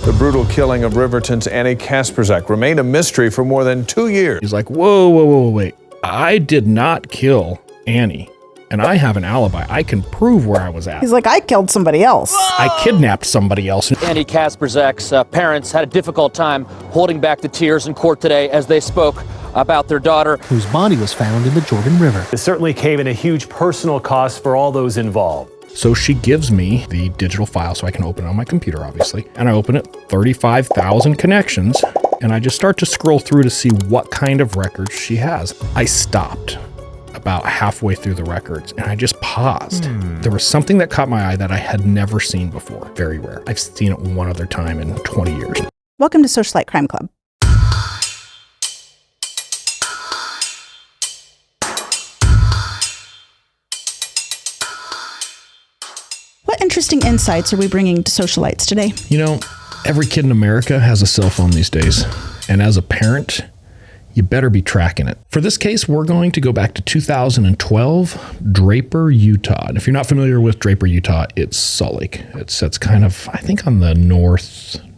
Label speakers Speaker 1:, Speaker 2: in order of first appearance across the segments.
Speaker 1: The brutal killing of Riverton's Annie Kasprzak remained a mystery for more than 2 years.
Speaker 2: He's like, whoa, wait. I did not kill Annie, and I have an alibi. I can prove where I was at.
Speaker 3: He's like, I killed somebody else.
Speaker 2: I kidnapped somebody else.
Speaker 4: Annie Kasprzak's parents had a difficult time holding back the tears in court today as they spoke about their daughter,
Speaker 5: whose body was found in the Jordan River.
Speaker 6: It certainly came at a huge personal cost for all those involved.
Speaker 2: So she gives me the digital file so I can open it on my computer, obviously. And I open it, 35,000 connections, and I just start to scroll through to see what kind of records she has. I stopped about halfway through the records and I just paused. There was something that caught my eye that I had never seen before. Very rare. I've seen it one other time in 20 years.
Speaker 3: Welcome to Socialite Crime Club. What interesting insights are we bringing to socialites today?
Speaker 2: You know, every kid in America has a cell phone these days. And as a parent, you better be tracking it. For this case, we're going to go back to 2012, Draper, Utah. And if you're not familiar with Draper, Utah, it's Salt Lake. It's kind of, I think, on the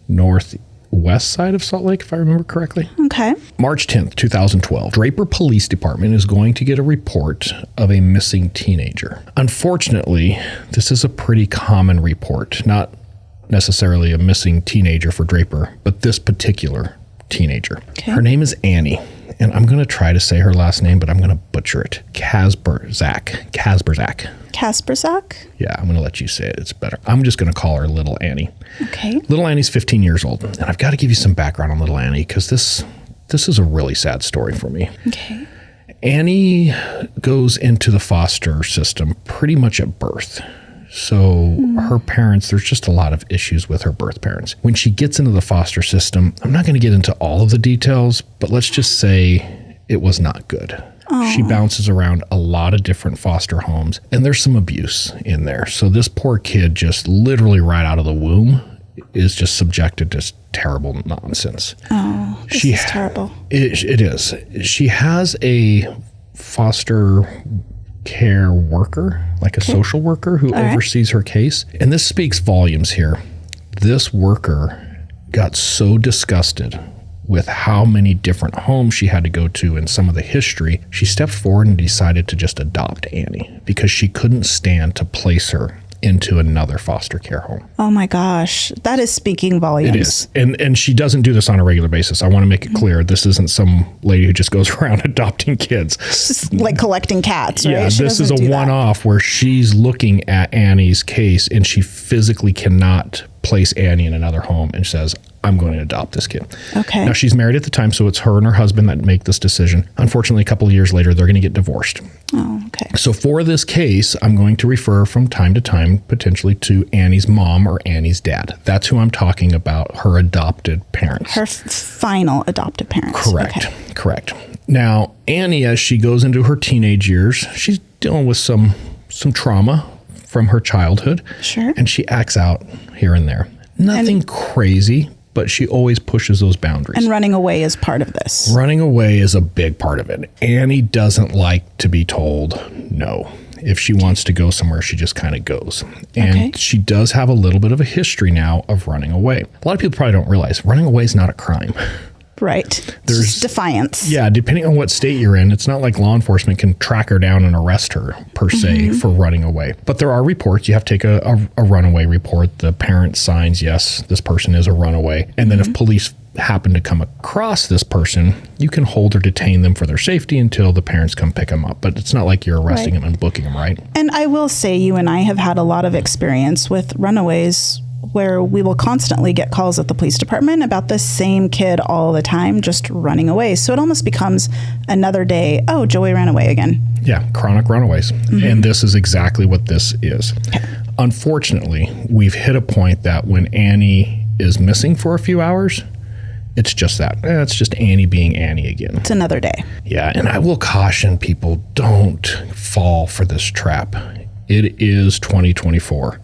Speaker 2: northwest side of Salt Lake, if I remember correctly.
Speaker 3: Okay.
Speaker 2: March 10th, 2012, Draper Police Department is going to get a report of a missing teenager. Unfortunately, this is a pretty common report, not necessarily a missing teenager for Draper, but this particular teenager.
Speaker 3: Okay.
Speaker 2: Her name is Annie, and I'm going to try to say her last name, but I'm going to butcher it. Kasprzak.
Speaker 3: Kasprzak?
Speaker 2: Yeah, I'm going to let you say it. It's better. I'm just going to call her Little Annie.
Speaker 3: Okay.
Speaker 2: Little Annie's 15 years old, and I've got to give you some background on Little Annie because this is a really sad story for me.
Speaker 3: Okay.
Speaker 2: Annie goes into the foster system pretty much at birth. So her parents, there's just a lot of issues with her birth parents. When she gets into the foster system, I'm not going to get into all of the details, but let's just say it was not good. Oh. She bounces around a lot of different foster homes, and there's some abuse in there. So this poor kid just literally right out of the womb is just subjected to terrible nonsense.
Speaker 3: Oh, this is terrible.
Speaker 2: It is. She has a foster care worker, like a social worker who oversees her case. And this speaks volumes here. This worker got so disgusted with how many different homes she had to go to and some of the history, she stepped forward and decided to just adopt Annie because she couldn't stand to place her into another foster care home.
Speaker 3: Oh my gosh, that is speaking volumes.
Speaker 2: It is. And she doesn't do this on a regular basis. I want to make it clear, this isn't some lady who just goes around adopting kids.
Speaker 3: Just like collecting cats, right?
Speaker 2: Yeah, this is a one-off where she's looking at Annie's case and she physically cannot place Annie in another home and says, I'm going to adopt this kid.
Speaker 3: Okay.
Speaker 2: Now, she's married at the time, so it's her and her husband that make this decision. Unfortunately, a couple of years later, they're going to get divorced.
Speaker 3: Oh, okay.
Speaker 2: So for this case, I'm going to refer from time to time potentially to Annie's mom or Annie's dad. That's who I'm talking about, her adopted parents.
Speaker 3: Her final adopted parents.
Speaker 2: Correct.
Speaker 3: Okay.
Speaker 2: Correct. Now, Annie, as she goes into her teenage years, she's dealing with some trauma from her childhood.
Speaker 3: Sure.
Speaker 2: And she acts out here and there. Nothing crazy, but she always pushes those boundaries.
Speaker 3: And running away is part of this.
Speaker 2: Running away is a big part of it. Annie doesn't like to be told no. If she wants to go somewhere, she just kind of goes. And she does have a little bit of a history now of running away. A lot of people probably don't realize running away is not a crime.
Speaker 3: Right. There's defiance.
Speaker 2: Yeah, depending on what state you're in, it's not like law enforcement can track her down and arrest her, per se, for running away. But there are reports. You have to take a runaway report. The parent signs, yes, this person is a runaway. And then if police happen to come across this person, you can hold or detain them for their safety until the parents come pick them up. But it's not like you're arresting them and booking them, right?
Speaker 3: And I will say you and I have had a lot of experience with runaways where we will constantly get calls at the police department about the same kid all the time, just running away. So it almost becomes another day, oh, Joey ran away again.
Speaker 2: Yeah, chronic runaways. And this is exactly what this is. Okay. Unfortunately, we've hit a point that when Annie is missing for a few hours, it's just that. It's just Annie being Annie again.
Speaker 3: It's another day.
Speaker 2: Yeah, and I will caution people, don't fall for this trap. It is 2024.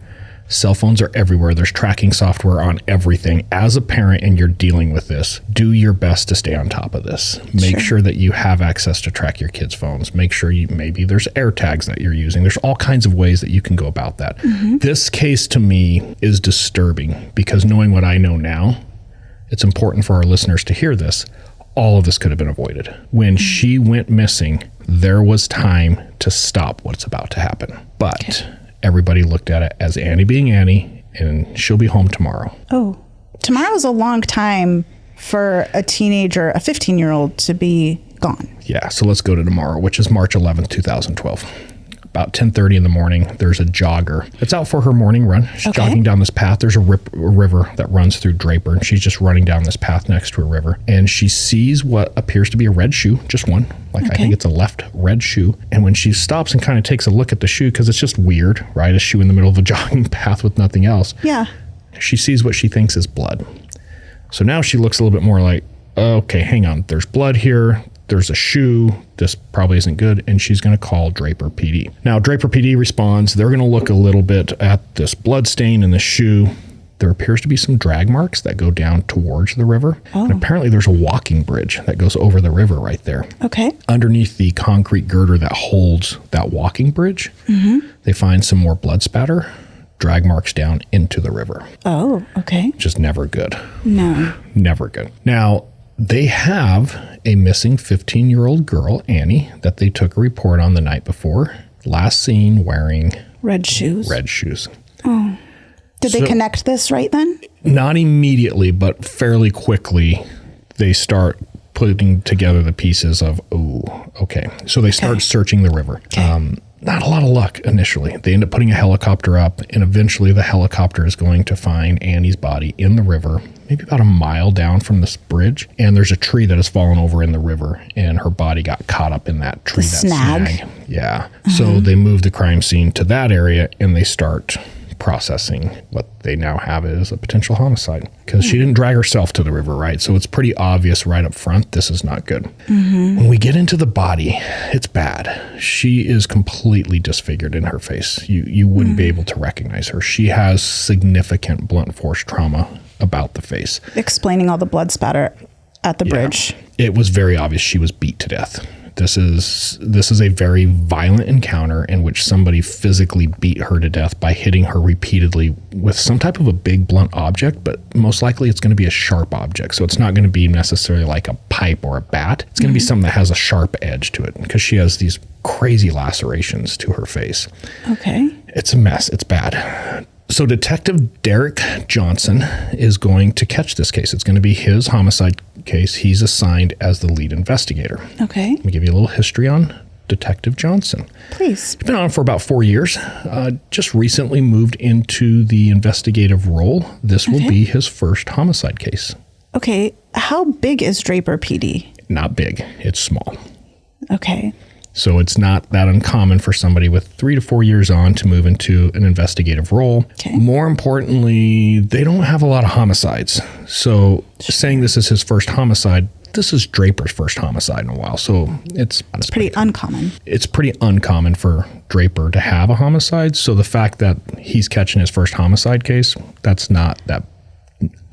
Speaker 2: Cell phones are everywhere. There's tracking software on everything. As a parent and you're dealing with this, do your best to stay on top of this. Make sure that you have access to track your kids' phones. Make sure maybe there's air tags that you're using. There's all kinds of ways that you can go about that. This case to me is disturbing because knowing what I know now, it's important for our listeners to hear this. All of this could have been avoided. When she went missing, there was time to stop what's about to happen. But everybody looked at it as Annie being Annie, and she'll be home tomorrow.
Speaker 3: Oh, tomorrow's a long time for a teenager, a 15-year-old, to be gone.
Speaker 2: Yeah, so let's go to tomorrow, which is March 11th, 2012. About 10:30 in the morning, there's a jogger that's out for her morning run. She's jogging down this path. There's a river that runs through Draper, and she's just running down this path next to a river. And she sees what appears to be a red shoe, just one. I think it's a left red shoe. And when she stops and kind of takes a look at the shoe, because it's just weird, right? A shoe in the middle of a jogging path with nothing else.
Speaker 3: Yeah.
Speaker 2: She sees what she thinks is blood. So now she looks a little bit more like, okay, hang on. There's blood here. There's a shoe. This probably isn't good. And she's going to call Draper PD. Now, Draper PD responds. They're going to look a little bit at this blood stain in the shoe. There appears to be some drag marks that go down towards the river. And apparently there's a walking bridge that goes over the river right there.
Speaker 3: Okay.
Speaker 2: Underneath the concrete girder that holds that walking bridge, they find some more blood spatter, drag marks down into the river.
Speaker 3: Oh, okay.
Speaker 2: Just never good.
Speaker 3: No.
Speaker 2: Never good. Now, they have a missing 15-year-old girl, Annie, that they took a report on the night before. Last seen wearing
Speaker 3: red shoes.
Speaker 2: Red shoes.
Speaker 3: Oh. Did they connect this right then?
Speaker 2: Not immediately, but fairly quickly, they start putting together the pieces of, okay. So they start searching the river. Not a lot of luck initially. They end up putting a helicopter up, and eventually the helicopter is going to find Annie's body in the river, maybe about a mile down from this bridge. And there's a tree that has fallen over in the river, and her body got caught up in that tree.
Speaker 3: The snag.
Speaker 2: Yeah. So they move the crime scene to that area, and they start processing what they now have as a potential homicide, because she didn't drag herself to the river, right? So it's pretty obvious right up front, this is not good. When we get into the body, it's bad. She is completely disfigured in her face. You wouldn't be able to recognize her. She has significant blunt force trauma about the face.
Speaker 3: Explaining all the blood spatter at the bridge.
Speaker 2: It was very obvious she was beat to death. This is a very violent encounter in which somebody physically beat her to death by hitting her repeatedly with some type of a big blunt object, but most likely it's going to be a sharp object. So it's not going to be necessarily like a pipe or a bat. It's going to be something that has a sharp edge to it, because she has these crazy lacerations to her face.
Speaker 3: Okay.
Speaker 2: It's a mess. It's bad. So Detective Derek Johnson is going to catch this case. It's going to be his homicide case. He's assigned as the lead investigator.
Speaker 3: Okay.
Speaker 2: Let me give you a little history on Detective Johnson.
Speaker 3: Please.
Speaker 2: He's been on for about 4 years. Just recently moved into the investigative role. This will be his first homicide case.
Speaker 3: Okay. How big is Draper PD?
Speaker 2: Not big. It's small.
Speaker 3: Okay.
Speaker 2: So it's not that uncommon for somebody with 3 to 4 years on to move into an investigative role.
Speaker 3: Okay.
Speaker 2: More importantly, they don't have a lot of homicides. So saying this is his first homicide, this is Draper's first homicide in a while. So it's
Speaker 3: pretty uncommon.
Speaker 2: It's pretty uncommon for Draper to have a homicide. So the fact that he's catching his first homicide case, that's not that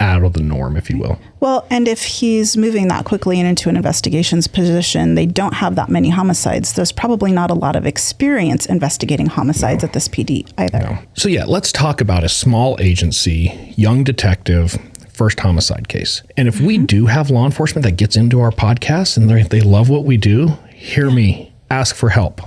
Speaker 2: out of the norm, if you will.
Speaker 3: Well, and if he's moving that quickly into an investigations position, they don't have that many homicides. There's probably not a lot of experience investigating homicides at this PD either.
Speaker 2: No. So yeah, let's talk about a small agency, young detective, first homicide case. And if we do have law enforcement that gets into our podcast and they love what we do, hear me, ask for help.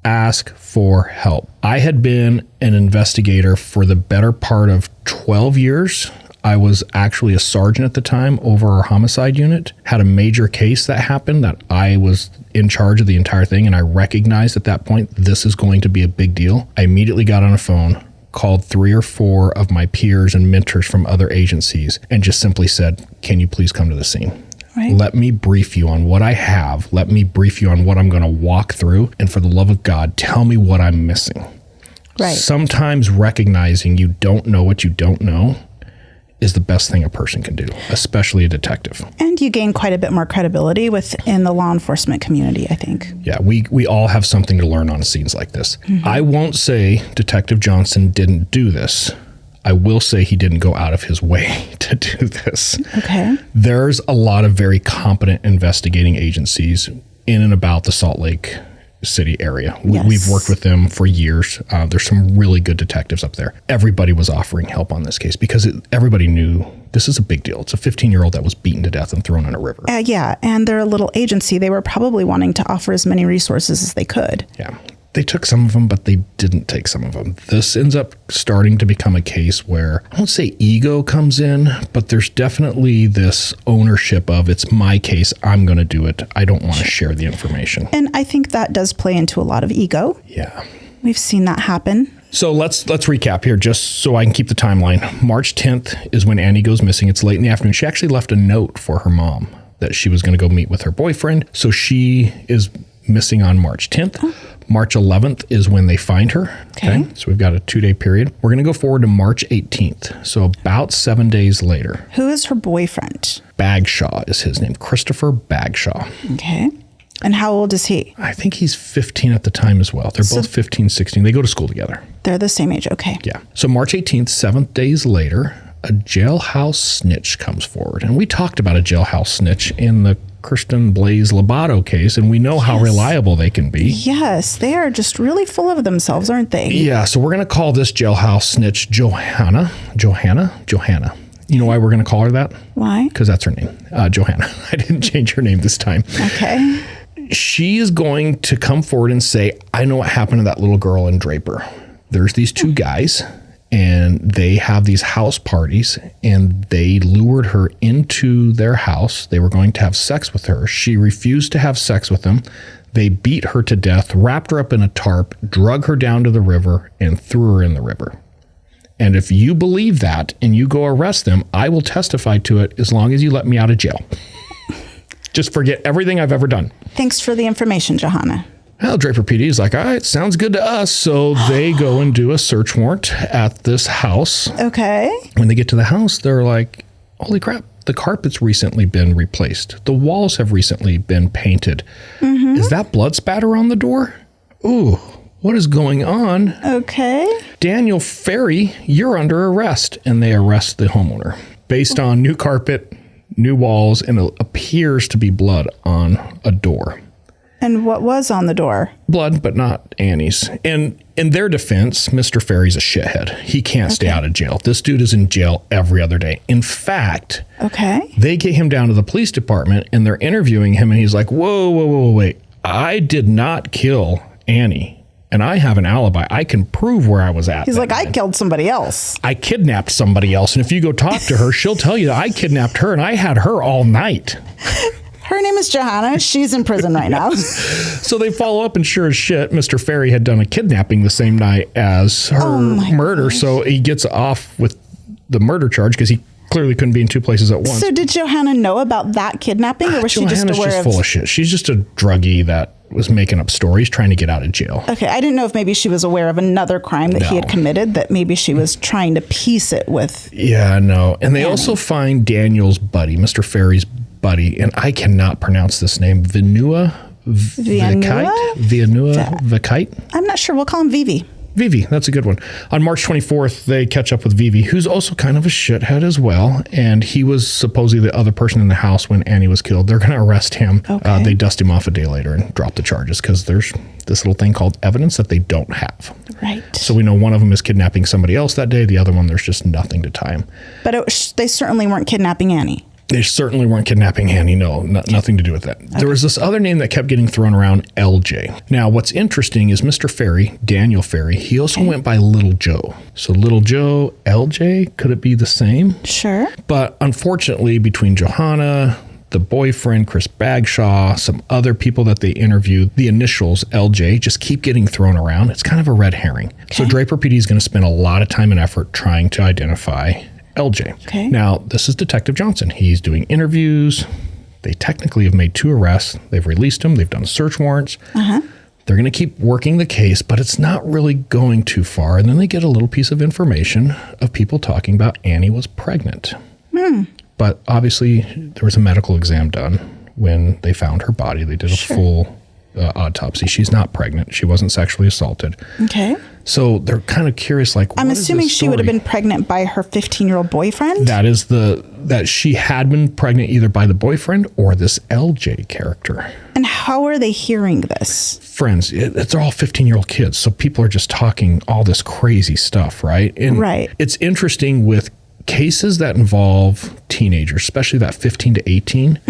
Speaker 2: Ask for help. I had been an investigator for the better part of 12 years. I was actually a sergeant at the time over our homicide unit, had a major case that happened that I was in charge of the entire thing. And I recognized at that point, this is going to be a big deal. I immediately got on a phone, called 3 or 4 of my peers and mentors from other agencies, and just simply said, can you please come to the scene?
Speaker 3: Right.
Speaker 2: Let me brief you on what I have. Let me brief you on what I'm going to walk through. And for the love of God, tell me what I'm missing.
Speaker 3: Right.
Speaker 2: Sometimes recognizing you don't know what you don't know is the best thing a person can do, especially a detective.
Speaker 3: And you gain quite a bit more credibility within the law enforcement community, I think.
Speaker 2: Yeah, we all have something to learn on scenes like this. I won't say Detective Johnson didn't do this. I will say he didn't go out of his way to do this.
Speaker 3: Okay.
Speaker 2: There's a lot of very competent investigating agencies in and about the Salt Lake City area.
Speaker 3: Yes.
Speaker 2: We've worked with them for years. There's some really good detectives up there. Everybody was offering help on this case because everybody knew this is a big deal. It's a 15-year-old that was beaten to death and thrown in a river.
Speaker 3: Yeah, and they're a little agency. They were probably wanting to offer as many resources as they could.
Speaker 2: Yeah. They took some of them, but they didn't take some of them. This ends up starting to become a case where, I won't say ego comes in, but there's definitely this ownership of, it's my case, I'm going to do it. I don't want to share the information.
Speaker 3: And I think that does play into a lot of ego.
Speaker 2: Yeah.
Speaker 3: We've seen that happen.
Speaker 2: So let's recap here just so I can keep the timeline. March 10th is when Annie goes missing. It's late in the afternoon. She actually left a note for her mom that she was going to go meet with her boyfriend. So she is missing on March 10th. Oh. March 11th is when they find her. Okay. So we've got a 2-day period. We're going to go forward to March 18th. So about 7 days later.
Speaker 3: Who is her boyfriend?
Speaker 2: Bagshaw is his name. Christopher Bagshaw.
Speaker 3: Okay. And how old is he?
Speaker 2: I think he's 15 at the time as well. They're both 15, 16. They go to school together.
Speaker 3: They're the same age. Okay.
Speaker 2: Yeah. So March 18th, 7 days later, a jailhouse snitch comes forward. And we talked about a jailhouse snitch in the Kirsten Blaze Lobato case, and we know how reliable they can be.
Speaker 3: Yes, they are just really full of themselves, aren't they?
Speaker 2: Yeah, so we're going to call this jailhouse snitch Johanna. You know why we're going to call her that?
Speaker 3: Why?
Speaker 2: Because that's her name, Johanna. I didn't change her name this time.
Speaker 3: Okay.
Speaker 2: She is going to come forward and say, I know what happened to that little girl in Draper. There's these two guys, and they have these house parties, and they lured her into their house. They were going to have sex with her. She refused to have sex with them. They beat her to death, wrapped her up in a tarp, drug her down to the river, and threw her in the river. And if you believe that and you go arrest them, I will testify to it as long as you let me out of jail. Just forget everything I've ever done.
Speaker 3: Thanks for the information, Johanna.
Speaker 2: Well, Draper PD is like, all right, sounds good to us. So they go and do a search warrant at this house.
Speaker 3: Okay.
Speaker 2: When they get to the house, they're like, holy crap, the carpet's recently been replaced. The walls have recently been painted. Mm-hmm. Is that blood spatter on the door? Ooh, what is going on?
Speaker 3: Okay.
Speaker 2: Daniel Ferry, you're under arrest. And they arrest the homeowner based on new carpet, new walls, and it appears to be blood on a door.
Speaker 3: And what was on the door?
Speaker 2: Blood, but not Annie's. And in their defense, Mr. Ferry's a shithead. He can't stay out of jail. This dude is in jail every other day. In fact, they get him down to the police department and they're interviewing him and he's like, whoa, wait. I did not kill Annie. And I have an alibi. I can prove where I was at.
Speaker 3: He's like, I killed somebody else.
Speaker 2: I kidnapped somebody else. And if you go talk to her, she'll tell you that I kidnapped her and I had her all night.
Speaker 3: Her name is Johanna. She's in prison right now.
Speaker 2: So they follow up, and sure as shit, Mr. Ferry had done a kidnapping the same night as her murder. Gosh. So he gets off with the murder charge because he clearly couldn't be in two places at once.
Speaker 3: So did Johanna know about that kidnapping, or was she just aware of?
Speaker 2: Full of shit. She's just a druggie that was making up stories, trying to get out of jail.
Speaker 3: Okay, I didn't know if maybe she was aware of another crime that he had committed, that maybe she was trying to piece it with. Yeah, no. And they also find Daniel's buddy, Mr. Ferry's buddy, and I cannot pronounce this name, Vianua Vakite? I'm not sure. We'll call him Vivi. Vivi, that's a good one. On March 24th, they catch up with Vivi, who's also kind of a shithead as well. And he was supposedly the other person in the house when Annie was killed. They're going to arrest him. Okay. They dust him off a day later and drop the charges because there's this little thing called evidence that they don't have. Right. So we know one of them is kidnapping somebody else that day. The other one, there's just nothing to tie him. But they certainly weren't kidnapping Annie. They certainly weren't kidnapping Annie. No, nothing to do with that. Okay. There was this other name that kept getting thrown around, LJ. Now, what's interesting is Mr. Ferry, Daniel Ferry, he also went by Little Joe. So Little Joe, LJ, could it be the same? Sure. But unfortunately, between Johanna, the boyfriend, Chris Bagshaw, some other people that they interviewed, the initials LJ just keep getting thrown around. It's kind of a red herring. Okay. So Draper PD is going to spend a lot of time and effort trying to identify LJ. Okay. Now, this is Detective Johnson. He's doing interviews. They technically have made 2 arrests. They've released him. They've done search warrants.
Speaker 2: They're going to keep working the case, but it's not really going too far. And then they get a little piece of information of people talking about Annie was pregnant. But obviously, there was a medical exam done when they found her body. They did a full autopsy. She's not pregnant. She wasn't sexually assaulted.
Speaker 3: Okay.
Speaker 2: So they're kind of curious, like,
Speaker 3: I'm assuming she would have been pregnant by her 15-year-old boyfriend?
Speaker 2: That is that she had been pregnant either by the boyfriend or this LJ character.
Speaker 3: And how are they hearing this?
Speaker 2: Friends, they're all 15-year-old kids, so people are just talking all this crazy stuff, right? And it's interesting with cases that involve teenagers, especially that 15 to 18,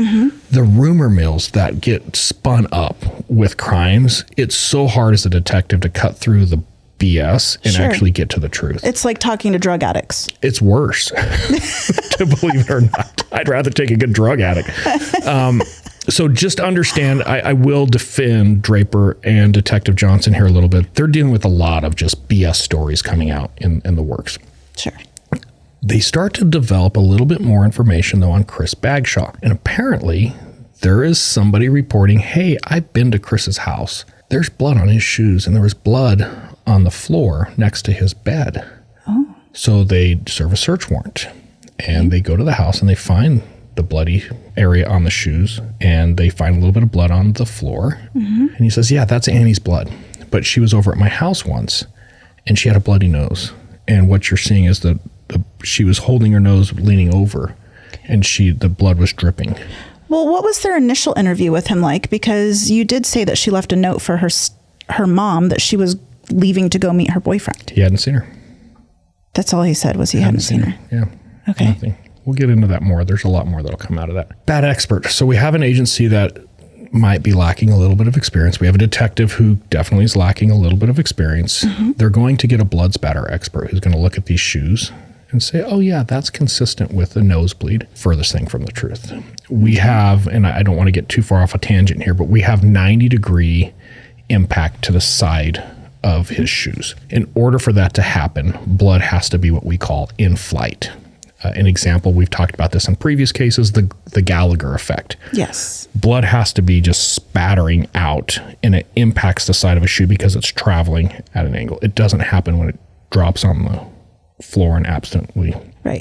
Speaker 2: the rumor mills that get spun up with crimes, it's so hard as a detective to cut through the BS and actually get to the truth.
Speaker 3: It's like talking to drug addicts.
Speaker 2: It's worse, to believe it or not. I'd rather take a good drug addict. So just understand, I will defend Draper and Detective Johnson here a little bit. They're dealing with a lot of just BS stories coming out in the works.
Speaker 3: Sure.
Speaker 2: They start to develop a little bit more information, though, on Chris Bagshaw. And apparently, there is somebody reporting, hey, I've been to Chris's house. There's blood on his shoes, and there was blood on the floor next to his bed. Oh. So they serve a search warrant, and they go to the house, and they find the bloody area on the shoes, and they find a little bit of blood on the floor. And he says, yeah, that's Annie's blood. But she was over at my house once, and she had a bloody nose. And what you're seeing is that she was holding her nose, leaning over, and the blood was dripping.
Speaker 3: Well, what was their initial interview with him like? Because you did say that she left a note for her mom that she was leaving to go meet her boyfriend.
Speaker 2: He hadn't seen her.
Speaker 3: That's all he said was he hadn't seen her.
Speaker 2: Yeah.
Speaker 3: Okay.
Speaker 2: Nothing. We'll get into that more. There's a lot more that'll come out of that. Bad expert. So we have an agency that might be lacking a little bit of experience. We have a detective who definitely is lacking a little bit of experience. They're going to get a blood spatter expert who's going to look at these shoes and say, oh yeah, that's consistent with a nosebleed. Furthest thing from the truth. We have, and I don't want to get too far off a tangent here, but we have 90-degree impact to the side of his shoes. In order for that to happen, blood has to be what we call in flight. An example, we've talked about this in previous cases, the Gallagher effect.
Speaker 3: Yes.
Speaker 2: Blood has to be just spattering out, and it impacts the side of a shoe because it's traveling at an angle. It doesn't happen when it drops on the floor and accidentally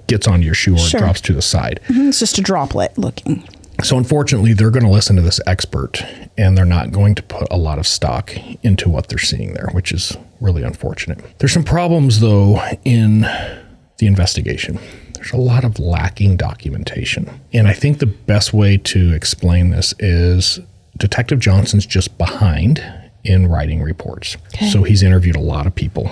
Speaker 2: gets onto your shoe or it drops to the side.
Speaker 3: It's just a droplet looking.
Speaker 2: So unfortunately, they're going to listen to this expert, and they're not going to put a lot of stock into what they're seeing there, which is really unfortunate. There's some problems, though, in the investigation. There's a lot of lacking documentation. And I think the best way to explain this is Detective Johnson's just behind in writing reports. Okay. So he's interviewed a lot of people.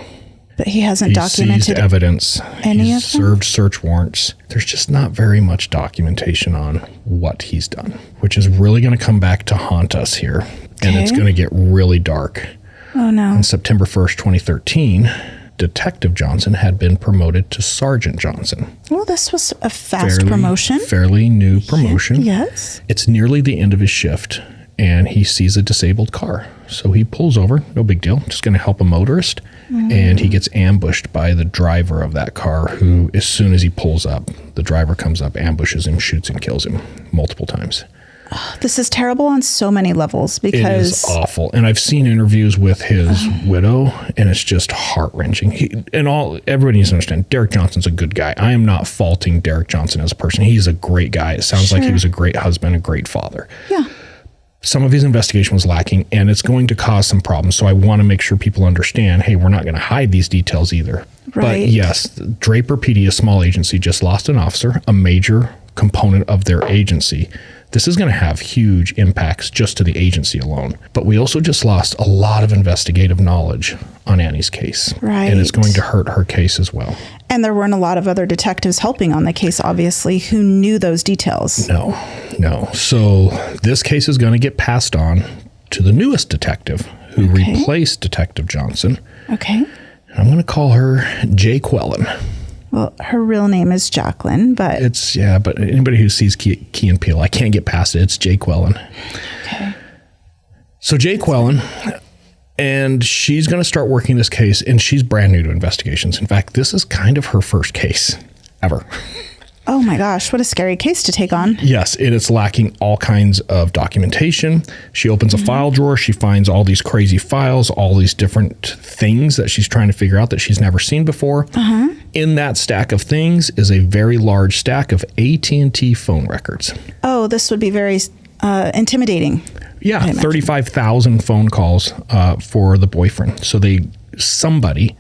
Speaker 3: But he hasn't documented
Speaker 2: seized evidence.
Speaker 3: He's
Speaker 2: served search warrants. There's just not very much documentation on what he's done, which is really going to come back to haunt us here. Okay. And it's going to get really dark.
Speaker 3: Oh, no.
Speaker 2: On September 1st, 2013, Detective Johnson had been promoted to Sergeant Johnson.
Speaker 3: Well, this was a fast promotion.
Speaker 2: Fairly new promotion.
Speaker 3: Yes.
Speaker 2: It's nearly the end of his shift, and he sees a disabled car. So he pulls over, no big deal, just going to help a motorist. And he gets ambushed by the driver of that car, who, as soon as he pulls up, the driver comes up, ambushes him, shoots and kills him multiple times.
Speaker 3: This is terrible on so many levels because
Speaker 2: it is awful. And I've seen interviews with his widow, and it's just heart-wrenching. Everybody needs to understand, Derek Johnson's a good guy. I am not faulting Derek Johnson as a person. He's a great guy. It sounds like he was a great husband, a great father.
Speaker 3: Yeah.
Speaker 2: Some of his investigation was lacking, and it's going to cause some problems. So I want to make sure people understand, hey, we're not going to hide these details either.
Speaker 3: Right.
Speaker 2: But yes, Draper PD, a small agency, just lost an officer, a major component of their agency. This is going to have huge impacts just to the agency alone. But we also just lost a lot of investigative knowledge on Annie's case.
Speaker 3: Right.
Speaker 2: And it's going to hurt her case as well.
Speaker 3: And there weren't a lot of other detectives helping on the case, obviously, who knew those details.
Speaker 2: No. So this case is going to get passed on to the newest detective who replaced Detective Johnson.
Speaker 3: Okay.
Speaker 2: And I'm going to call her Jay Quellen.
Speaker 3: Well, her real name is Jacqueline, but...
Speaker 2: But anybody who sees Key and Peele, I can't get past it. It's Jay Quellen.
Speaker 3: Okay.
Speaker 2: So Jay Quellen, and she's going to start working this case, and she's brand new to investigations. In fact, this is kind of her first case ever.
Speaker 3: Oh my gosh, what a scary case to take on.
Speaker 2: Yes, it is lacking all kinds of documentation. She opens a file drawer. She finds all these crazy files, all these different things that she's trying to figure out that she's never seen before. In that stack of things is a very large stack of AT&T phone records.
Speaker 3: Oh, this would be very intimidating.
Speaker 2: Yeah, 35,000 phone calls for the boyfriend. So somebody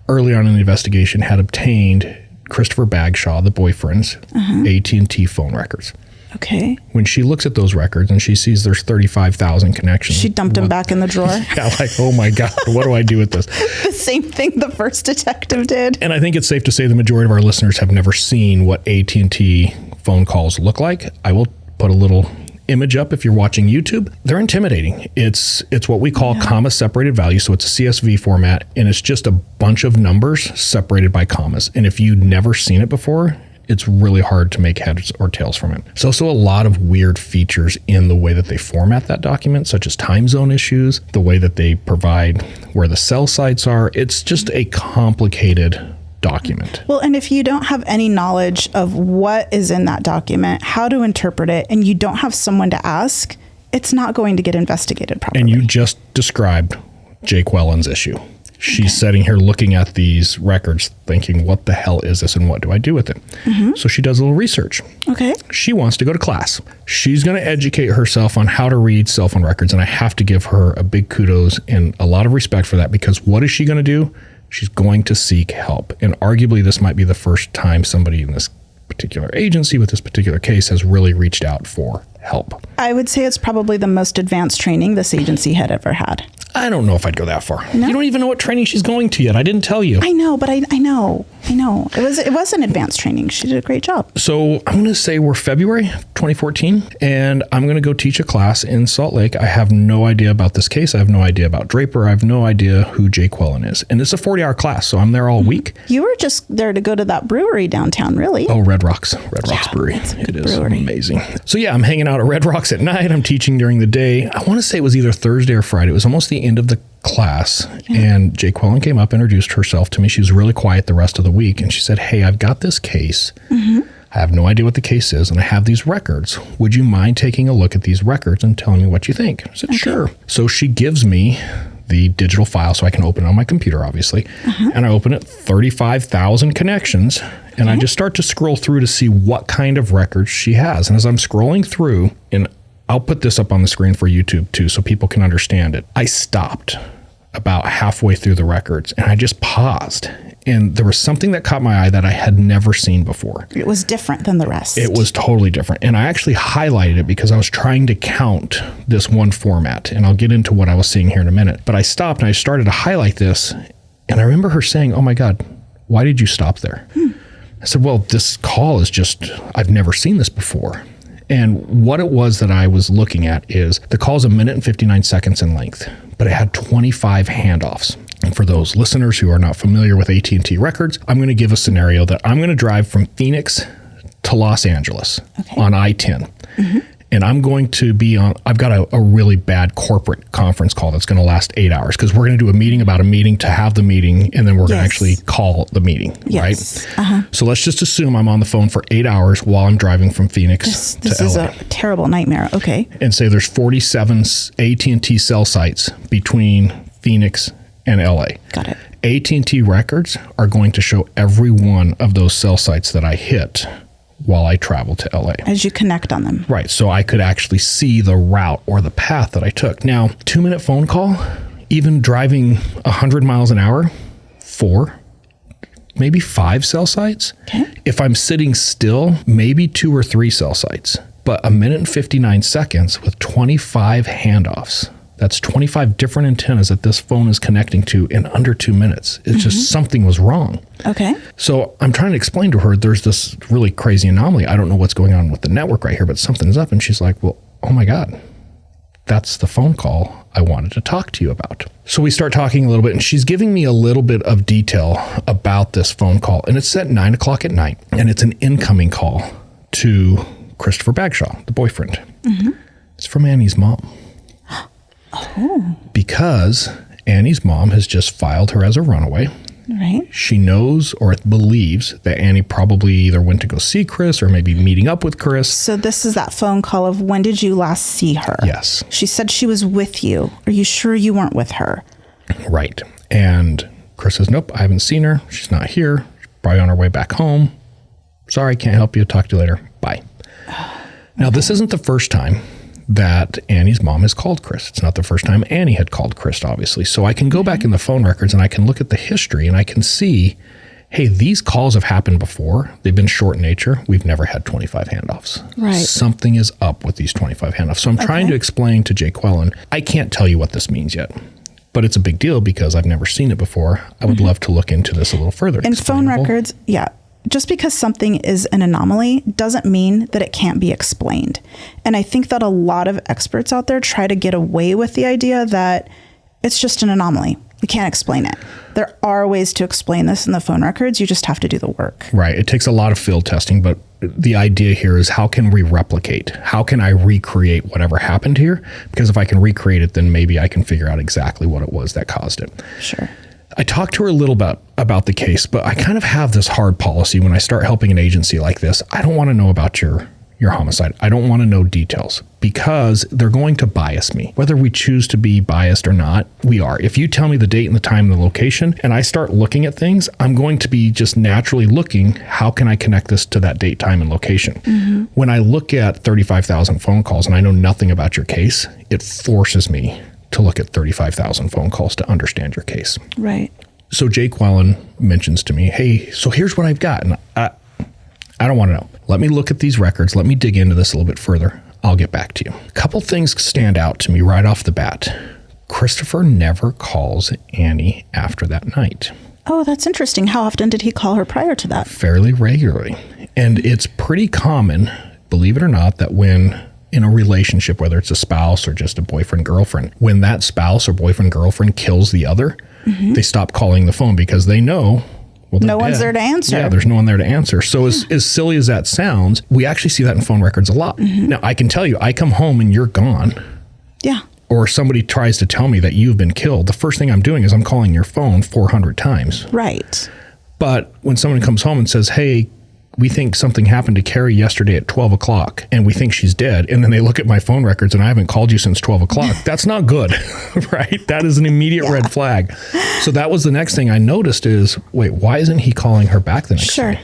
Speaker 2: early on in the investigation had obtained Christopher Bagshaw, the boyfriend's AT&T phone records.
Speaker 3: Okay.
Speaker 2: When she looks at those records and she sees there's 35,000 connections.
Speaker 3: She dumped him back in the drawer.
Speaker 2: Yeah, like, oh my God, what do I do with this?
Speaker 3: The same thing the first detective did.
Speaker 2: And I think it's safe to say the majority of our listeners have never seen what AT&T phone calls look like. I will put a little image up if you're watching YouTube. They're intimidating. It's what we call comma separated value. So it's a CSV format, and it's just a bunch of numbers separated by commas. And if you've never seen it before, it's really hard to make heads or tails from it. There's also a lot of weird features in the way that they format that document, such as time zone issues, the way that they provide where the cell sites are. It's just a complicated document.
Speaker 3: Well, and if you don't have any knowledge of what is in that document, how to interpret it, and you don't have someone to ask, it's not going to get investigated properly.
Speaker 2: And you just described Jake Welland's issue. She's sitting here looking at these records thinking, what the hell is this and what do I do with it? So she does a little research.
Speaker 3: Okay.
Speaker 2: She wants to go to class. She's going to educate herself on how to read cell phone records. And I have to give her a big kudos and a lot of respect for that, because what is she going to do? She's going to seek help. And arguably, this might be the first time somebody in this particular agency with this particular case has really reached out for help.
Speaker 3: I would say it's probably the most advanced training this agency had ever had.
Speaker 2: I don't know if I'd go that far.
Speaker 3: No?
Speaker 2: You don't even know what training she's going to yet. I didn't tell you.
Speaker 3: I know, but I know. It was an advanced training. She did a great job.
Speaker 2: So I'm going to say we're February 2014, and I'm going to go teach a class in Salt Lake. I have no idea about this case. I have no idea about Draper. I have no idea who Jake Welland is. And it's a 40-hour class, so I'm there all week.
Speaker 3: You were just there to go to that brewery downtown, really?
Speaker 2: Oh, Red Rocks Brewery. It is amazing. So yeah, I'm hanging out at Red Rocks at night. I'm teaching during the day. I want to say it was either Thursday or Friday. It was almost the end of the class, and Jake Welland came up, introduced herself to me. She was really quiet the rest of the week, and she said, hey, I've got this case. I have no idea what the case is, and I have these records. Would you mind taking a look at these records and telling me what you think? I said, sure. So she gives me the digital file so I can open it on my computer, obviously, and I open it, 35,000 connections, and I just start to scroll through to see what kind of records she has. And as I'm scrolling through, and I'll put this up on the screen for YouTube too, so people can understand it. I stopped about halfway through the records and I just paused. And there was something that caught my eye that I had never seen before.
Speaker 3: It was different than the rest.
Speaker 2: It was totally different. And I actually highlighted it because I was trying to count this one format. And I'll get into what I was seeing here in a minute. But I stopped and I started to highlight this. And I remember her saying, oh my God, why did you stop there? I said, well, this call is just, I've never seen this before. And what it was that I was looking at is the call's 1 minute and 59 seconds in length, but it had 25 handoffs. And for those listeners who are not familiar with AT&T records, I'm going to give a scenario that I'm going to drive from Phoenix to Los Angeles on I-10. And I'm going to be on, I've got a really bad corporate conference call that's going to last 8 hours, because we're going to do a meeting about a meeting to have the meeting, and then we're going to actually call the meeting, right? So let's just assume I'm on the phone for 8 hours while I'm driving from Phoenix to LA.
Speaker 3: This is a terrible nightmare. Okay.
Speaker 2: And say there's 47 AT&T cell sites between Phoenix and LA.
Speaker 3: Got it.
Speaker 2: AT&T records are going to show every one of those cell sites that I hit while I travel to LA.
Speaker 3: As you connect on them.
Speaker 2: Right. So I could actually see the route or the path that I took. Now, 2-minute phone call, even driving 100 miles an hour, 4, maybe 5 cell sites.
Speaker 3: Okay.
Speaker 2: If I'm sitting still, maybe 2 or 3 cell sites. But 1 minute and 59 seconds with 25 handoffs. That's 25 different antennas that this phone is connecting to in under 2 minutes. It's just something was wrong.
Speaker 3: Okay.
Speaker 2: So I'm trying to explain to her, there's this really crazy anomaly. I don't know what's going on with the network right here, but something's up. And she's like, well, oh my God, that's the phone call I wanted to talk to you about. So we start talking a little bit, and she's giving me a little bit of detail about this phone call. And it's at 9 o'clock at night, and it's an incoming call to Christopher Bagshaw, the boyfriend. It's from Annie's mom. Because Annie's mom has just filed her as a runaway.
Speaker 3: Right.
Speaker 2: She knows or believes that Annie probably either went to go see Chris or maybe meeting up with Chris.
Speaker 3: So this is that phone call of when did you last see her?
Speaker 2: Yes.
Speaker 3: She said she was with you. Are you sure you weren't with her?
Speaker 2: Right. And Chris says, nope, I haven't seen her. She's not here. She's probably on her way back home. Sorry, can't help you. Talk to you later. Bye. Now, this isn't the first time that Annie's mom has called Chris. It's not the first time Annie had called Chris, obviously. So I can go back in the phone records and I can look at the history and I can see, hey, these calls have happened before. They've been short in nature. We've never had 25 handoffs.
Speaker 3: Right.
Speaker 2: Something is up with these 25 handoffs. So I'm trying to explain to Jake Quellen, I can't tell you what this means yet, but it's a big deal because I've never seen it before. I would love to look into this a little further.
Speaker 3: In phone records, yeah. Just because something is an anomaly doesn't mean that it can't be explained. And I think that a lot of experts out there try to get away with the idea that it's just an anomaly. We can't explain it. There are ways to explain this in the phone records. You just have to do the work.
Speaker 2: Right. It takes a lot of field testing, but the idea here is how can we replicate? How can I recreate whatever happened here? Because if I can recreate it, then maybe I can figure out exactly what it was that caused it.
Speaker 3: Sure.
Speaker 2: I talked to her a little bit about the case, but I kind of have this hard policy when I start helping an agency like this. I don't want to know about your homicide. I don't want to know details because they're going to bias me. Whether we choose to be biased or not, we are. If you tell me the date and the time and the location and I start looking at things, I'm going to be just naturally looking, how can I connect this to that date, time, and location? Mm-hmm. When I look at 35,000 phone calls and I know nothing about your case, it forces me to look at 35,000 phone calls to understand your case.
Speaker 3: Right.
Speaker 2: So Jake Quellen mentions to me, hey, so here's what I've got. And I don't want to know. Let me look at these records. Let me dig into this a little bit further. I'll get back to you. A couple things stand out to me right off the bat. Christopher never calls Annie after that night.
Speaker 3: Oh, that's interesting. How often did he call her prior to that?
Speaker 2: Fairly regularly. And it's pretty common, believe it or not, that when in a relationship, whether it's a spouse or just a boyfriend, girlfriend, when that spouse or boyfriend, girlfriend kills the other, they stop calling the phone because they know, well,
Speaker 3: no one's there to answer.
Speaker 2: Yeah, there's no one there to answer. So as silly as that sounds, we actually see that in phone records a lot. Now, I can tell you, I come home and you're gone.
Speaker 3: Yeah.
Speaker 2: Or somebody tries to tell me that you've been killed. The first thing I'm doing is I'm calling your phone 400 times.
Speaker 3: Right.
Speaker 2: But when someone comes home and says, hey, we think something happened to Keri yesterday at 12 o'clock and we think she's dead. And then they look at my phone records and I haven't called you since 12 o'clock. That's not good, right? That is an immediate red flag. So that was the next thing I noticed is, wait, why isn't he calling her back the next day?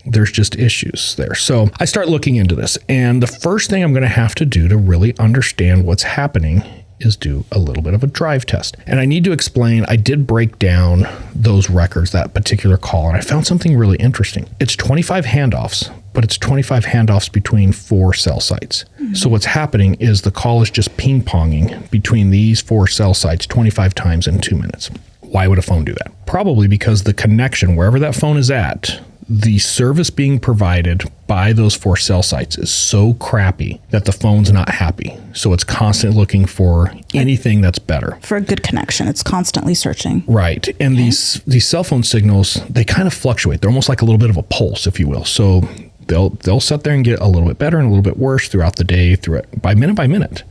Speaker 2: There's just issues there. So I start looking into this. And the first thing I'm going to have to do to really understand what's happening is do a little bit of a drive test. And I need to explain, I did break down those records, that particular call, and I found something really interesting. It's 25 handoffs, but it's 25 handoffs between 4 cell sites. So what's happening is the call is just ping-ponging between these 4 cell sites 25 times in 2 minutes. Why would a phone do that? Probably because the connection, wherever that phone is at, the service being provided by those 4 cell sites is so crappy that the phone's not happy. So it's constantly looking for anything that's better.
Speaker 3: For a good connection, it's constantly searching.
Speaker 2: Right. And these cell phone signals, they kind of fluctuate. They're almost like a little bit of a pulse, if you will. So they'll sit there and get a little bit better and a little bit worse throughout the day, by minute.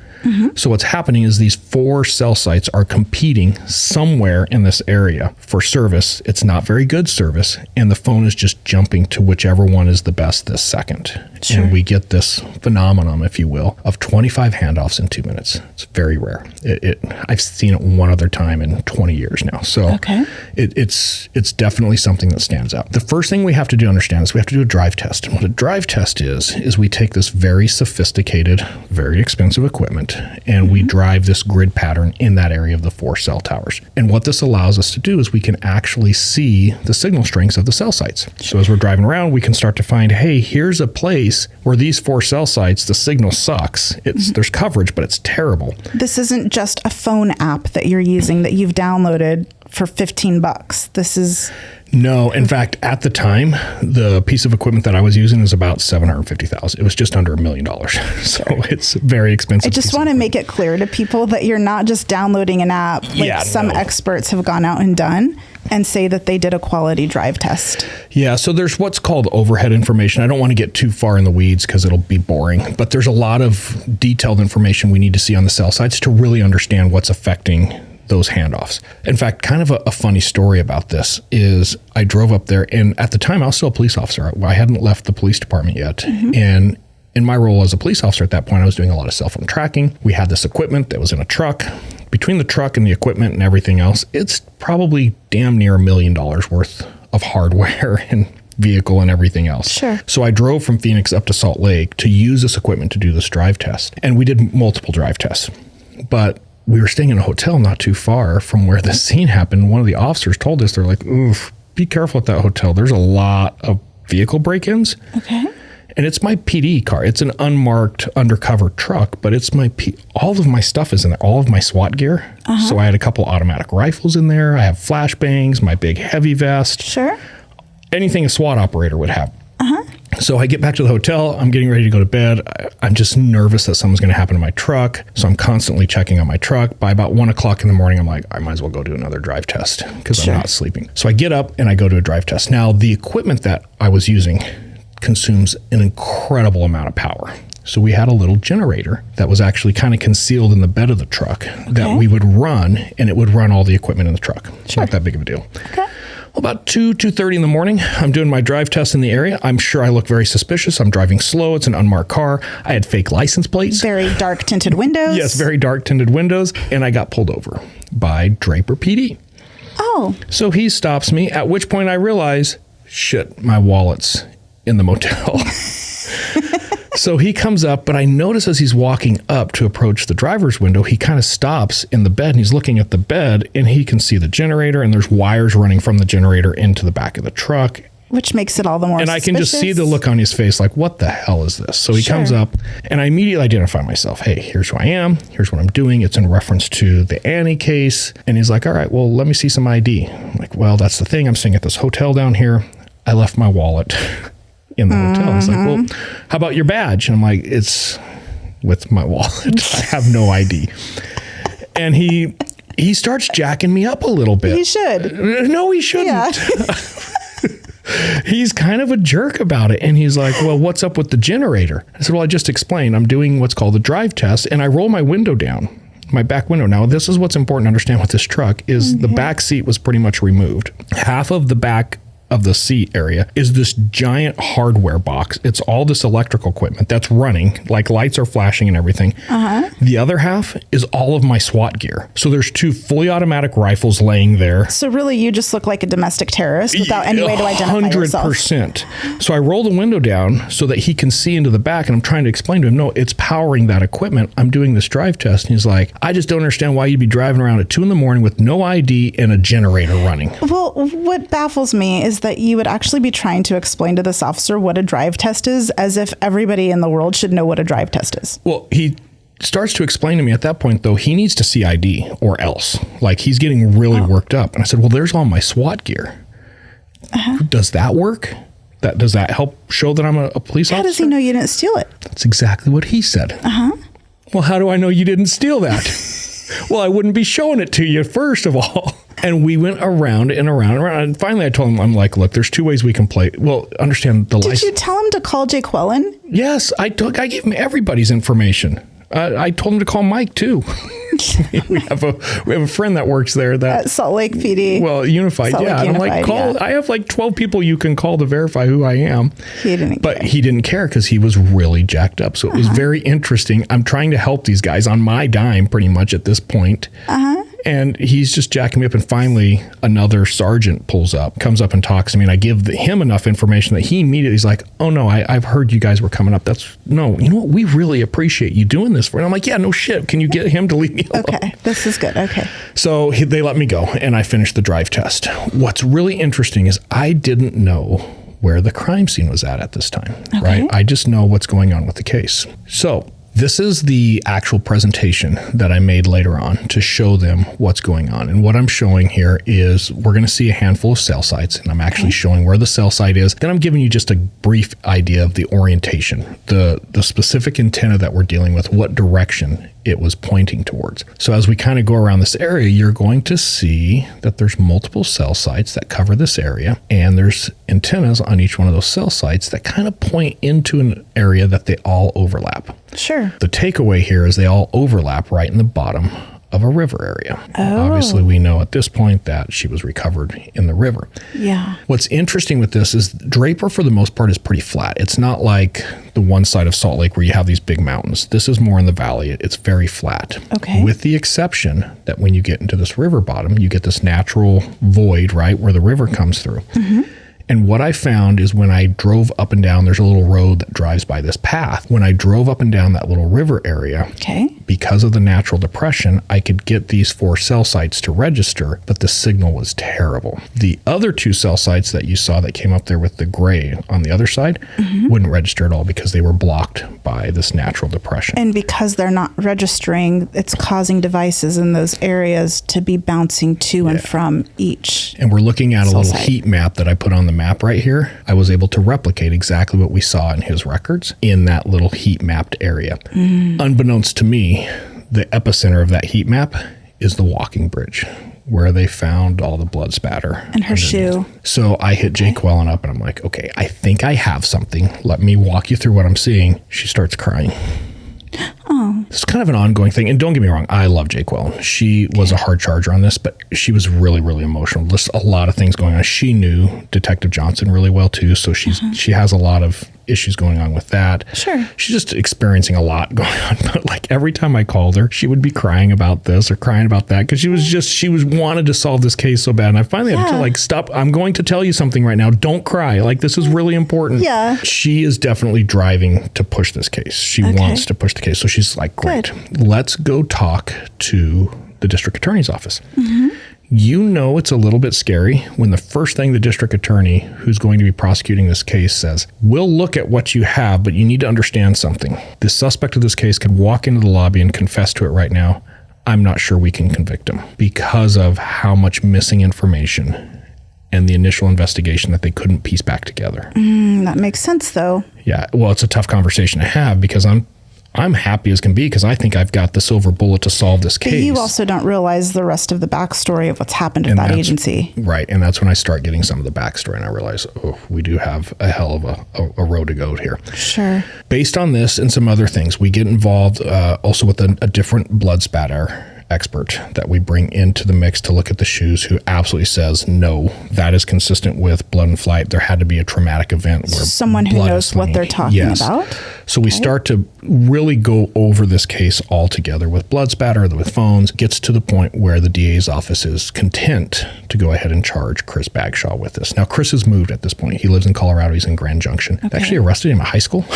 Speaker 2: So what's happening is these 4 cell sites are competing somewhere in this area for service. It's not very good service, and the phone is just jumping to whichever one is the best this second. Sure. And we get this phenomenon, if you will, of 25 handoffs in 2 minutes. It's very rare. I've seen it one other time in 20 years now. So it's definitely something that stands out. The first thing we have to do understand is we have to do a drive test. And what a drive test is we take this very sophisticated, very expensive equipment, and we drive this grid pattern in that area of the 4 cell towers. And what this allows us to do is we can actually see the signal strengths of the cell sites. So as we're driving around, we can start to find, hey, here's a place where these 4 cell sites, the signal sucks. There's coverage, but it's terrible.
Speaker 3: This isn't just a phone app that you're using that you've downloaded for $15. This is...
Speaker 2: No, in fact, at the time, the piece of equipment that I was using was about $750,000. It was just under $1 million. So it's very expensive.
Speaker 3: I just want to make it clear to people that you're not just downloading an app like some experts have gone out and done and say that they did a quality drive test.
Speaker 2: Yeah, so there's what's called overhead information. I don't want to get too far in the weeds because it'll be boring, but there's a lot of detailed information we need to see on the cell sites to really understand what's affecting those handoffs. In fact, kind of a funny story about this is I drove up there, and at the time I was still a police officer. I hadn't left the police department yet. And in my role as a police officer at that point, I was doing a lot of cell phone tracking. We had this equipment that was in a truck. Between the truck and the equipment and everything else, it's probably damn near $1 million worth of hardware and vehicle and everything else.
Speaker 3: Sure.
Speaker 2: So I drove from Phoenix up to Salt Lake to use this equipment to do this drive test. And we did multiple drive tests. But we were staying in a hotel not too far from where the scene happened. One of the officers told us, they're like, oof, be careful at that hotel. There's a lot of vehicle break-ins.
Speaker 3: Okay.
Speaker 2: And it's my PD car. It's an unmarked undercover truck, but it's all of my stuff is in there, all of my SWAT gear. So I had a couple automatic rifles in there. I have flashbangs, my big heavy vest.
Speaker 3: Sure.
Speaker 2: Anything a SWAT operator would have. So I get back to the hotel. I'm getting ready to go to bed. I'm just nervous that something's going to happen to my truck. So I'm constantly checking on my truck. By about 1 o'clock in the morning, I'm like, I might as well go do another drive test because I'm not sleeping. So I get up and I go to a drive test. Now, the equipment that I was using consumes an incredible amount of power. So we had a little generator that was actually kind of concealed in the bed of the truck that we would run, and it would run all the equipment in the truck. It's not that big of a deal.
Speaker 3: Okay.
Speaker 2: Well, about 2:30 in the morning, I'm doing my drive test in the area. I'm sure I look very suspicious. I'm driving slow. It's an unmarked car. I had fake license plates.
Speaker 3: Very dark tinted windows.
Speaker 2: Yes, very dark tinted windows. And I got pulled over by Draper PD.
Speaker 3: Oh.
Speaker 2: So he stops me, at which point I realize, shit, my wallet's in the motel. So he comes up, but I notice as he's walking up to approach the driver's window, he kind of stops in the bed and he's looking at the bed and he can see the generator and there's wires running from the generator into the back of the truck.
Speaker 3: Which makes it all the more
Speaker 2: And I can just see the look on his face like, what the hell is this? So he comes up and I immediately identify myself. Hey, here's who I am. Here's what I'm doing. It's in reference to the Annie case. And he's like, all right, well, let me see some ID. I'm like, well, that's the thing. I'm staying at this hotel down here. I left my wallet in the hotel. He's like, well, how about your badge? And I'm like, it's with my wallet. I have no ID. And he starts jacking me up a little bit.
Speaker 3: He should.
Speaker 2: No, he shouldn't.
Speaker 3: Yeah.
Speaker 2: He's kind of a jerk about it. And he's like, well, what's up with the generator? I said, well, I just explained. I'm doing what's called a drive test. And I roll my window down, my back window. Now, this is what's important to understand with this truck is the back seat was pretty much removed. Half of the back of the seat area is this giant hardware box. It's all this electrical equipment that's running, like lights are flashing and everything. The other half is all of my SWAT gear. So there's 2 fully automatic rifles laying there.
Speaker 3: So really you just look like a domestic terrorist without any way to identify yourself.
Speaker 2: 100%. So I roll the window down so that he can see into the back, and I'm trying to explain to him, no, it's powering that equipment. I'm doing this drive test. And he's like, I just don't understand why you'd be driving around at 2 in the morning with no ID and a generator running.
Speaker 3: Well, what baffles me is that you would actually be trying to explain to this officer what a drive test is, as if everybody in the world should know what a drive test is.
Speaker 2: Well, he starts to explain to me at that point, though, he needs to see ID or else. Like, he's getting really worked up. And I said, well, there's all my SWAT gear. Does that work? Does that help show that I'm a police officer?
Speaker 3: How does he know you didn't steal it?
Speaker 2: That's exactly what he said. Well, how do I know you didn't steal that? Well, I wouldn't be showing it to you, first of all. And we went around and around and around. And finally, I told him, I'm like, look, there's 2 ways we can play. Well, understand the license.
Speaker 3: Did you tell him to call Jake Wellen?
Speaker 2: Yes, I gave him everybody's information. I told him to call Mike too. we have a friend that works there
Speaker 3: At Salt Lake PD.
Speaker 2: Well, Unified,
Speaker 3: Salt Lake
Speaker 2: yeah. And I'm like,
Speaker 3: Unified,
Speaker 2: I have like 12 people you can call to verify who I am.
Speaker 3: He didn't care.
Speaker 2: He didn't care because he was really jacked up. So it was very interesting. I'm trying to help these guys on my dime pretty much at this point. And he's just jacking me up. And finally, another sergeant comes up and talks to me. And I give him enough information that he immediately is like, oh, no, I've heard you guys were coming up. You know what? We really appreciate you doing this for. And I'm like, yeah, no shit. Can you get him to leave me alone?
Speaker 3: Okay, this is good. Okay.
Speaker 2: So they let me go and I finished the drive test. What's really interesting is I didn't know where the crime scene was at this time, right? I just know what's going on with the case. So this is the actual presentation that I made later on to show them what's going on. And what I'm showing here is we're going to see a handful of cell sites, and I'm actually showing where the cell site is. Then I'm giving you just a brief idea of the orientation, the specific antenna that we're dealing with, what direction it was pointing towards. So as we kind of go around this area, you're going to see that there's multiple cell sites that cover this area, and there's antennas on each one of those cell sites that kind of point into an area that they all overlap.
Speaker 3: Sure.
Speaker 2: The takeaway here is they all overlap right in the bottom of a river area. Obviously, we know at this point that she was recovered in the river.
Speaker 3: Yeah.
Speaker 2: What's interesting with this is Draper, for the most part, is pretty flat. It's not like the one side of Salt Lake where you have these big mountains. This is more in the valley. It's very flat.
Speaker 3: Okay.
Speaker 2: With the exception that when you get into this river bottom, you get this natural void, right, where the river comes through. And what I found is when I drove up and down, there's a little road that drives by this path. When I drove up and down that little river area, because of the natural depression, I could get these 4 cell sites to register, but the signal was terrible. The other 2 cell sites that you saw that came up there with the gray on the other side wouldn't register at all because they were blocked by this natural depression.
Speaker 3: And because they're not registering, it's causing devices in those areas to be bouncing to and from each.
Speaker 2: And we're looking at a little
Speaker 3: site.
Speaker 2: heat map that I put on the map right here. I was able to replicate exactly what we saw in his records in that little heat mapped area. Unbeknownst to me, the epicenter of that heat map is the walking bridge where they found all the blood spatter.
Speaker 3: And her shoe.
Speaker 2: So I hit Jake Quellen up and I'm like, okay, I think I have something. Let me walk you through what I'm seeing. She starts crying.
Speaker 3: Oh.
Speaker 2: It's kind of an ongoing thing. And don't get me wrong, I love Jake Quellen. She was a hard charger on this, but she was really, really emotional. Just a lot of things going on. She knew Detective Johnson really well too, so she has a lot of issues going on with that.
Speaker 3: Sure.
Speaker 2: She's just experiencing a lot going on. But like every time I called her, she would be crying about this or crying about that because she wanted to solve this case so bad. And I finally had to like, stop. I'm going to tell you something right now. Don't cry. Like this is really important.
Speaker 3: Yeah.
Speaker 2: She is definitely driving to push this case. She wants to push the case. So she's like, great, let's go talk to the district attorney's office. You know, it's a little bit scary when the first thing the district attorney who's going to be prosecuting this case says, we'll look at what you have, but you need to understand something. The suspect of this case could walk into the lobby and confess to it right now. I'm not sure we can convict him because of how much missing information and the initial investigation that they couldn't piece back together.
Speaker 3: That makes sense, though.
Speaker 2: Yeah, well, it's a tough conversation to have because I'm happy as can be because I think I've got the silver bullet to solve this case.
Speaker 3: But you also don't realize the rest of the backstory of what's happened at that agency.
Speaker 2: Right. And that's when I start getting some of the backstory and I realize, we do have a hell of a road to go here.
Speaker 3: Sure.
Speaker 2: Based on this and some other things, we get involved also with a different blood spatter expert that we bring into the mix to look at the shoes, who absolutely says, no, that is consistent with blood and flight. There had to be a traumatic event where
Speaker 3: someone who knows what they're talking about.
Speaker 2: So we start to really go over this case all together with blood spatter, with phones. Gets to the point where the DA's office is content to go ahead and charge Chris Bagshaw with this. Now, Chris has moved at this point. He lives in Colorado. He's in Grand Junction. They actually arrested him at high school.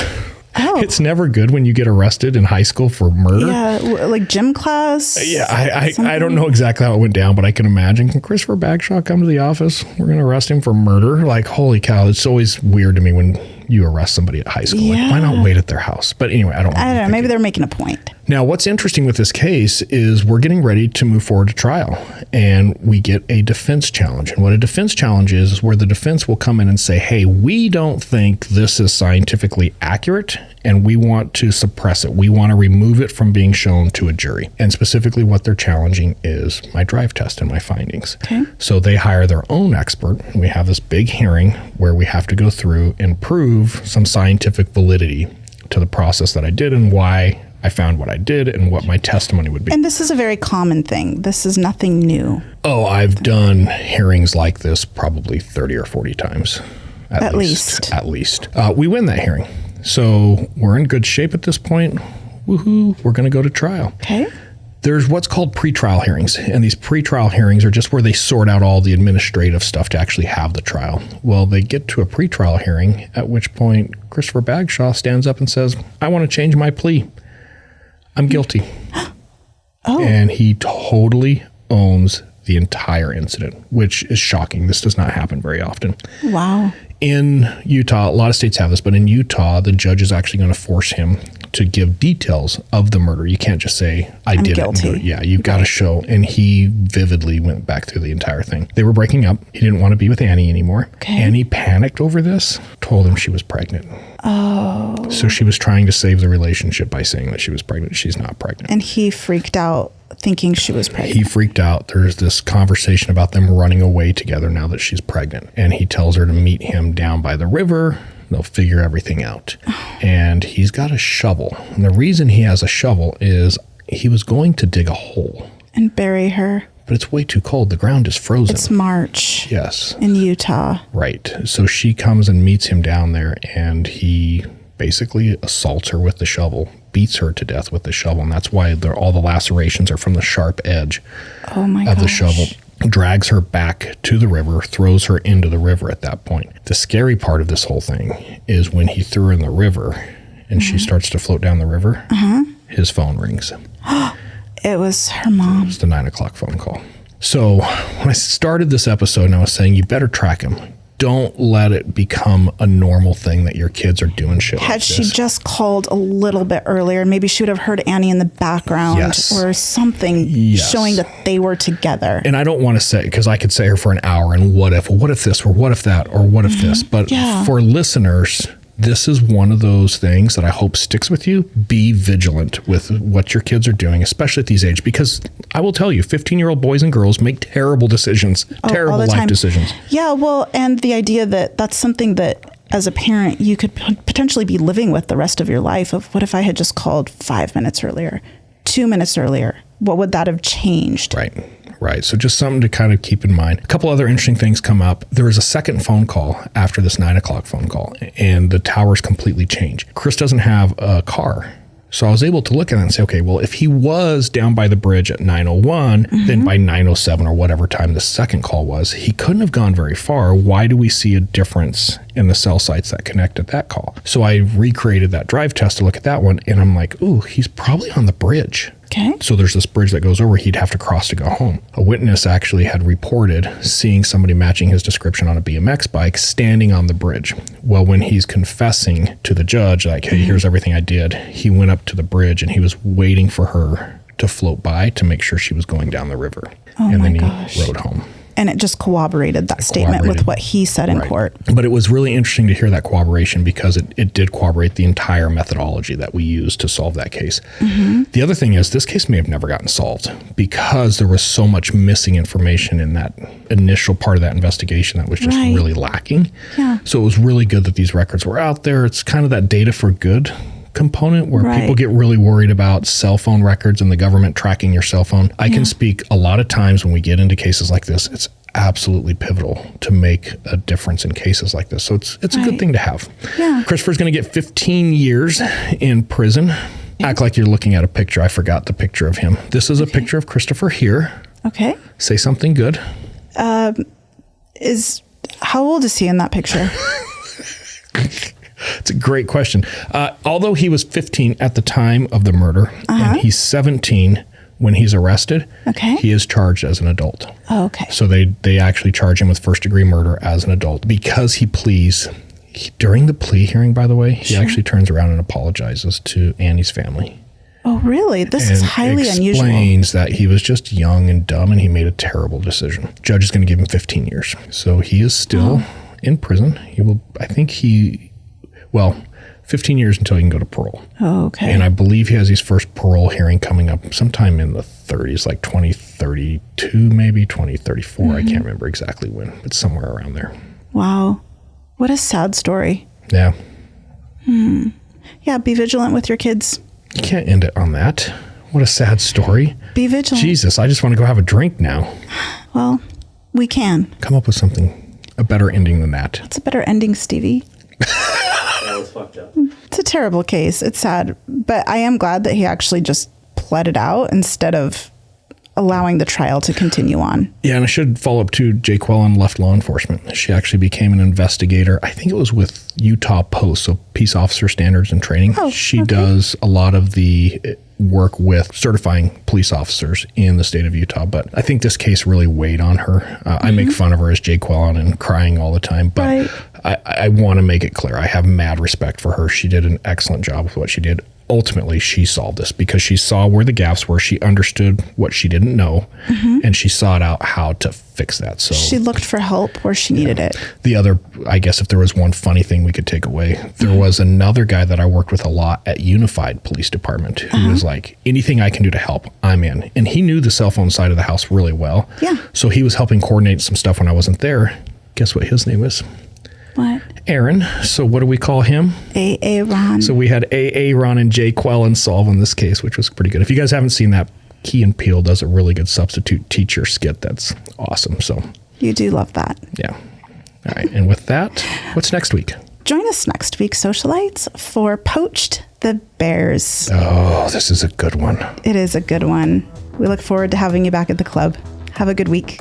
Speaker 3: Oh.
Speaker 2: It's never good when you get arrested in high school for murder.
Speaker 3: Yeah, like gym class.
Speaker 2: Yeah, I don't know exactly how it went down, but I can imagine. Can Christopher Bagshaw come to the office? We're going to arrest him for murder. Like, holy cow. It's always weird to me when you arrest somebody at high school. Like, why not wait at their house? But anyway, I don't know.
Speaker 3: Maybe they're making a point.
Speaker 2: Now, what's interesting with this case is we're getting ready to move forward to trial, and we get a defense challenge. And what a defense challenge is where the defense will come in and say, hey, we don't think this is scientifically accurate, and we want to suppress it. We want to remove it from being shown to a jury. And specifically what they're challenging is my drive test and my findings.
Speaker 3: Okay.
Speaker 2: So they hire their own expert, and we have this big hearing where we have to go through and prove some scientific validity to the process that I did and why I found what I did and what my testimony would be.
Speaker 3: And this is a very common thing. This is nothing new.
Speaker 2: Oh, I've done hearings like this probably 30 or 40 times. At least. We win that hearing. So we're in good shape at this point. Woohoo, we're going to go to trial.
Speaker 3: Okay.
Speaker 2: There's what's called pretrial hearings, and these pretrial hearings are just where they sort out all the administrative stuff to actually have the trial. Well, they get to a pretrial hearing, at which point Christopher Bagshaw stands up and says, I want to change my plea. I'm guilty. And he totally owns the entire incident, which is shocking. This does not happen very often.
Speaker 3: Wow.
Speaker 2: In Utah, a lot of states have this, but in Utah, the judge is actually going to force him to give details of the murder. You can't just say, I'm did guilty. It. Yeah, you've got to show. And he vividly went back through the entire thing. They were breaking up. He didn't want to be with Annie anymore. Okay. Annie panicked over this, told him she was pregnant. Oh. So she was trying to save the relationship by saying that she was pregnant. She's not pregnant.
Speaker 3: And he freaked out thinking she was pregnant.
Speaker 2: He freaked out. There's this conversation about them running away together now that she's pregnant. And he tells her to meet him down by the river. They'll figure everything out. And he's got a shovel. And the reason he has a shovel is he was going to dig a hole
Speaker 3: And bury her.
Speaker 2: But it's way too cold. The ground is frozen.
Speaker 3: It's March.
Speaker 2: Yes.
Speaker 3: In Utah.
Speaker 2: Right. So she comes and meets him down there, and he basically assaults her with the shovel, beats her to death with the shovel. And that's why all the lacerations are from the sharp edge of the shovel. Drags her back to the river, throws her into the river at that point. The scary part of this whole thing is when he threw her in the river and she starts to float down the river, his phone rings.
Speaker 3: It was her mom.
Speaker 2: It's the 9 o'clock phone call. So when I started this episode and I was saying, you better track him. Don't let it become a normal thing that your kids are doing shit like
Speaker 3: Had
Speaker 2: this.
Speaker 3: she just called a little bit earlier, maybe she would have heard Annie in the background or something showing that they were together.
Speaker 2: And I don't want to say, because I could say her for an hour and what if this, or what if that, or what if this. But for listeners, this is one of those things that I hope sticks with you. Be vigilant with what your kids are doing, especially at these ages, because I will tell you, 15-year-old boys and girls make terrible decisions, terrible life decisions.
Speaker 3: Yeah, well, and the idea that that's something that as a parent, you could potentially be living with the rest of your life of what if I had just called 5 minutes earlier, 2 minutes earlier? What would that have changed?
Speaker 2: Right. So just something to kind of keep in mind. A couple other interesting things come up. There was a second phone call after this 9 o'clock phone call, and the towers completely changed. Chris doesn't have a car. So I was able to look at it and say, okay, well, if he was down by the bridge at 9:01, then by 9:07 or whatever time the second call was, he couldn't have gone very far. Why do we see a difference in the cell sites that connected that call? So I recreated that drive test to look at that one, and I'm like, ooh, he's probably on the bridge.
Speaker 3: Okay.
Speaker 2: So there's this bridge that goes over, he'd have to cross to go home. A witness actually had reported seeing somebody matching his description on a BMX bike standing on the bridge. Well, when he's confessing to the judge, like, hey, here's everything I did, he went up to the bridge and he was waiting for her to float by to make sure she was going down the river. And then he rode home.
Speaker 3: And it just corroborated that statement with what he said in court.
Speaker 2: But it was really interesting to hear that corroboration because it did corroborate the entire methodology that we used to solve that case. The other thing is this case may have never gotten solved because there was so much missing information in that initial part of that investigation that was just really lacking. So it was really good that these records were out there. It's kind of that data for good component where people get really worried about cell phone records and the government tracking your cell phone. I can speak a lot of times when we get into cases like this, it's absolutely pivotal to make a difference in cases like this. So it's a good thing to have. Christopher's going to get 15 years in prison. Act like you're looking at a picture. I forgot the picture of him. This is a picture of Christopher here.
Speaker 3: Okay.
Speaker 2: Say something good.
Speaker 3: How old is he in that picture?
Speaker 2: It's a great question. Although he was 15 at the time of the murder, and he's 17 when he's arrested, he is charged as an adult.
Speaker 3: Oh, okay.
Speaker 2: So they actually charge him with first-degree murder as an adult because he pleads. During the plea hearing, by the way, he actually turns around and apologizes to Annie's family.
Speaker 3: Oh, really? This is highly unusual.
Speaker 2: Explains that he was just young and dumb and he made a terrible decision. Judge is going to give him 15 years. So he is still in prison. He will, 15 years until he can go to parole.
Speaker 3: Oh, okay.
Speaker 2: And I believe he has his first parole hearing coming up sometime in the 30s, like 2032, maybe 2034. I can't remember exactly when, but somewhere around there.
Speaker 3: Wow. What a sad story.
Speaker 2: Yeah.
Speaker 3: Yeah, be vigilant with your kids.
Speaker 2: You can't end it on that. What a sad story.
Speaker 3: Be vigilant.
Speaker 2: Jesus, I just want to go have a drink now.
Speaker 3: Well, we can.
Speaker 2: Come up with something, a better ending than that.
Speaker 3: It's a better ending, Stevie.
Speaker 6: That was fucked up.
Speaker 3: It's a terrible case. It's sad. But I am glad that he actually just pled it out instead of allowing the trial to continue on.
Speaker 2: Yeah, and I should follow up too. Jaqueline left law enforcement. She actually became an investigator. I think it was with Utah Post, so Peace Officer Standards and Training. She does a lot of the work with certifying police officers in the state of Utah. But I think this case really weighed on her. I make fun of her as Jaqueline and crying all the time. But I want to make it clear. I have mad respect for her. She did an excellent job with what she did. Ultimately, she solved this because she saw where the gaps were. She understood what she didn't know, and she sought out how to fix that. So
Speaker 3: she looked for help where she needed it.
Speaker 2: The other, I guess, if there was one funny thing we could take away, there was another guy that I worked with a lot at Unified Police Department who was like, anything I can do to help, I'm in. And he knew the cell phone side of the house really well.
Speaker 3: Yeah.
Speaker 2: So he was helping coordinate some stuff when I wasn't there. Guess what his name is?
Speaker 3: What?
Speaker 2: Aaron. So what do we call him?
Speaker 3: A.A. Ron.
Speaker 2: So we had A.A. Ron and Jaqueline solving this case, which was pretty good. If you guys haven't seen that Key and Peele does a really good substitute teacher skit that's awesome. So
Speaker 3: You do love that.
Speaker 2: yeah. All right. And with that, what's next week?
Speaker 3: Join us next week, Socialites, for Poached the Bears.
Speaker 2: Oh, this is a good one.
Speaker 3: It is a good one. We look forward to having you back at the club. Have a good week.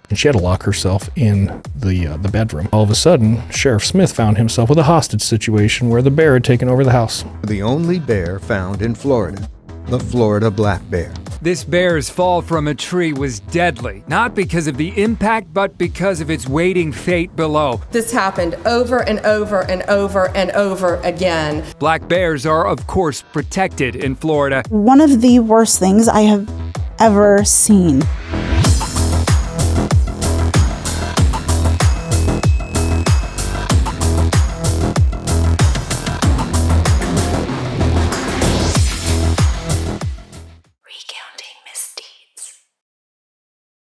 Speaker 2: And she had to lock herself in the bedroom. All of a sudden, Sheriff Smith found himself with a hostage situation where the bear had taken over the house.
Speaker 7: The only bear found in Florida, the Florida black bear.
Speaker 8: This bear's fall from a tree was deadly, not because of the impact, but because of its waiting fate below.
Speaker 9: This happened over and over and over and over again.
Speaker 8: Black bears are, of course, protected in Florida.
Speaker 3: One of the worst things I have ever seen.